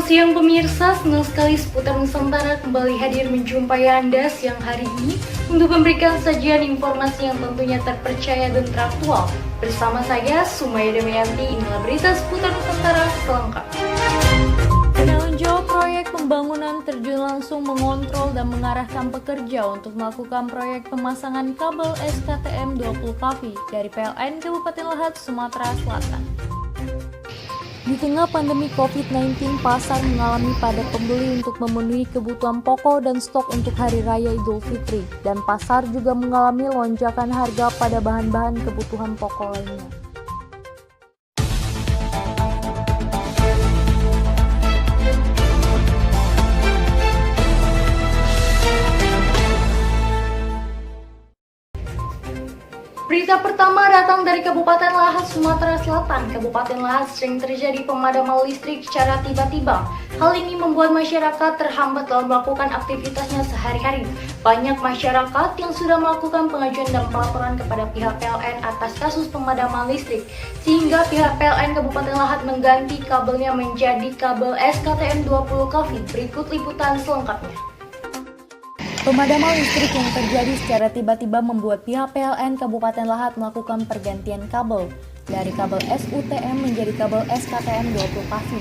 siang pemirsa, senang sekali seputar Nusantara kembali hadir menjumpai Anda siang hari ini untuk memberikan sajian informasi yang tentunya terpercaya dan teraktual. Bersama saya, Sumaya Damayanti, inilah berita seputar Nusantara selengkapnya. Penanggung proyek pembangunan terjun langsung mengontrol dan mengarahkan pekerja untuk melakukan proyek pemasangan kabel SKTM 20 kV dari PLN Kabupaten Lahat, Sumatera Selatan. Di tengah pandemi COVID-19, pasar mengalami padat pembeli untuk memenuhi kebutuhan pokok dan stok untuk Hari Raya Idul Fitri, dan pasar juga mengalami lonjakan harga pada bahan-bahan kebutuhan pokok lainnya. Berita pertama datang dari Kabupaten Lahat, Sumatera Selatan. Kabupaten Lahat sering terjadi pemadaman listrik secara tiba-tiba. Hal ini membuat masyarakat terhambat dalam melakukan aktivitasnya sehari-hari. Banyak masyarakat yang sudah melakukan pengajuan dan pelaporan kepada pihak PLN atas kasus pemadaman listrik, sehingga pihak PLN Kabupaten Lahat mengganti kabelnya menjadi kabel SKTM 20 kV. Berikut liputan selengkapnya. Pemadaman listrik yang terjadi secara tiba-tiba membuat pihak PLN Kabupaten Lahat melakukan pergantian kabel dari kabel SUTM menjadi kabel SKTM 20 kV.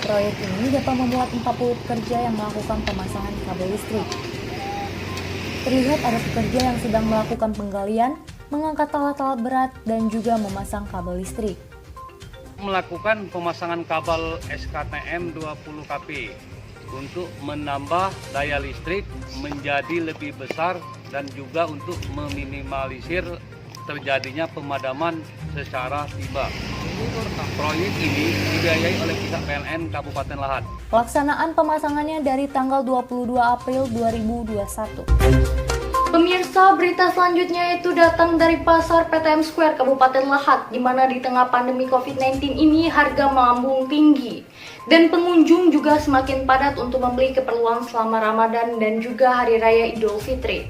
Proyek ini dapat membuat 40 pekerja yang melakukan pemasangan kabel listrik. Terlihat ada pekerja yang sedang melakukan penggalian, mengangkat alat-alat berat, dan juga memasang kabel listrik. Melakukan pemasangan kabel SKTM 20 kV untuk menambah daya listrik menjadi lebih besar dan juga untuk meminimalisir terjadinya pemadaman secara tiba. Proyek ini dibiayai oleh pihak PLN Kabupaten Lahat. Pelaksanaan pemasangannya dari tanggal 22 April 2021. Pemirsa, berita selanjutnya itu datang dari Pasar PTM Square Kabupaten Lahat, di mana di tengah pandemi COVID-19 ini harga melambung tinggi dan pengunjung juga semakin padat untuk membeli keperluan selama Ramadan dan juga Hari Raya Idul Fitri.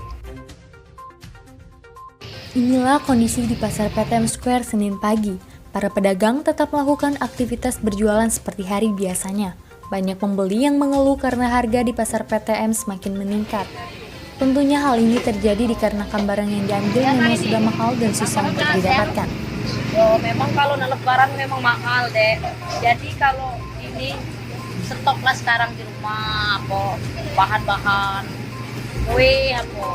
Inilah kondisi di Pasar PTM Square Senin pagi. Para pedagang tetap melakukan aktivitas berjualan seperti hari biasanya. Banyak pembeli yang mengeluh karena harga di Pasar PTM semakin meningkat. Tentunya hal ini terjadi dikarenakan barang yang diambil memang sudah mahal dan susah untuk didapatkan. Memang kalau lebaran memang mahal deh. Jadi kalau ini stoklah sekarang di rumah apa bahan-bahan kue apa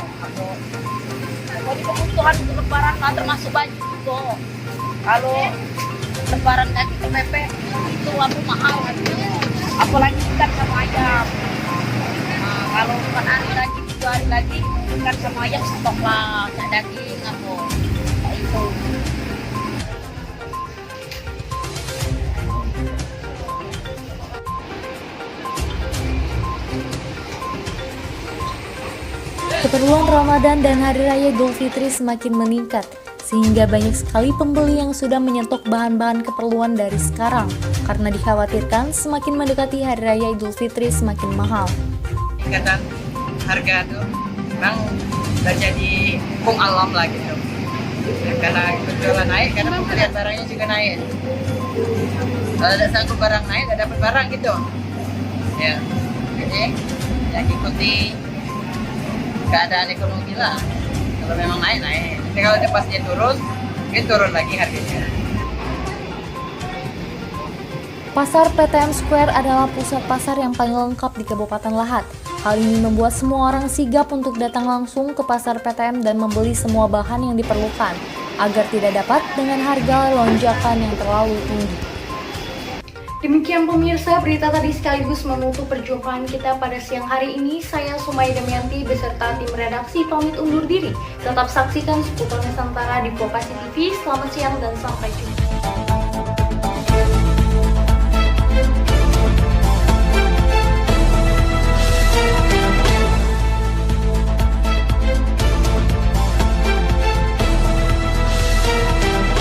di kebutuhan untuk lebaran lah, termasuk baju itu. Kalau lebaran lagi kepepet itu apa mahal apalagi ikan sama ayam. Nah, kalau 4 hari lagi 2 hari lagi ikan sama ayam stok lah, daging apa itu. Keperluan Ramadan dan Hari Raya Idul Fitri semakin meningkat, sehingga banyak sekali pembeli yang sudah menyetok bahan-bahan keperluan dari sekarang, karena dikhawatirkan semakin mendekati Hari Raya Idul Fitri semakin mahal. Ingatan harga tuh memang udah jadi hukum alam lah gitu. Ya, karena penjualan naik, karena pembelian barangnya juga naik. Kalau ada sanggup barang naik, ada dapat barang gitu. Ya, jadi yang ikuti keadaan ekonomi lah. Kalau memang naik. Tapi kalau pas dia turun lagi harganya. Pasar PTM Square adalah pusat pasar yang paling lengkap di Kabupaten Lahat. Hal ini membuat semua orang sigap untuk datang langsung ke pasar PTM dan membeli semua bahan yang diperlukan, agar tidak dapat dengan harga lonjakan yang terlalu tinggi. Demikian pemirsa, berita tadi sekaligus menutup perjumpaan kita pada siang hari ini. Saya Sumaya Damayanti beserta tim redaksi pamit undur diri. Tetap saksikan seputar Nusantara di Vokasi TV. Selamat siang dan sampai jumpa.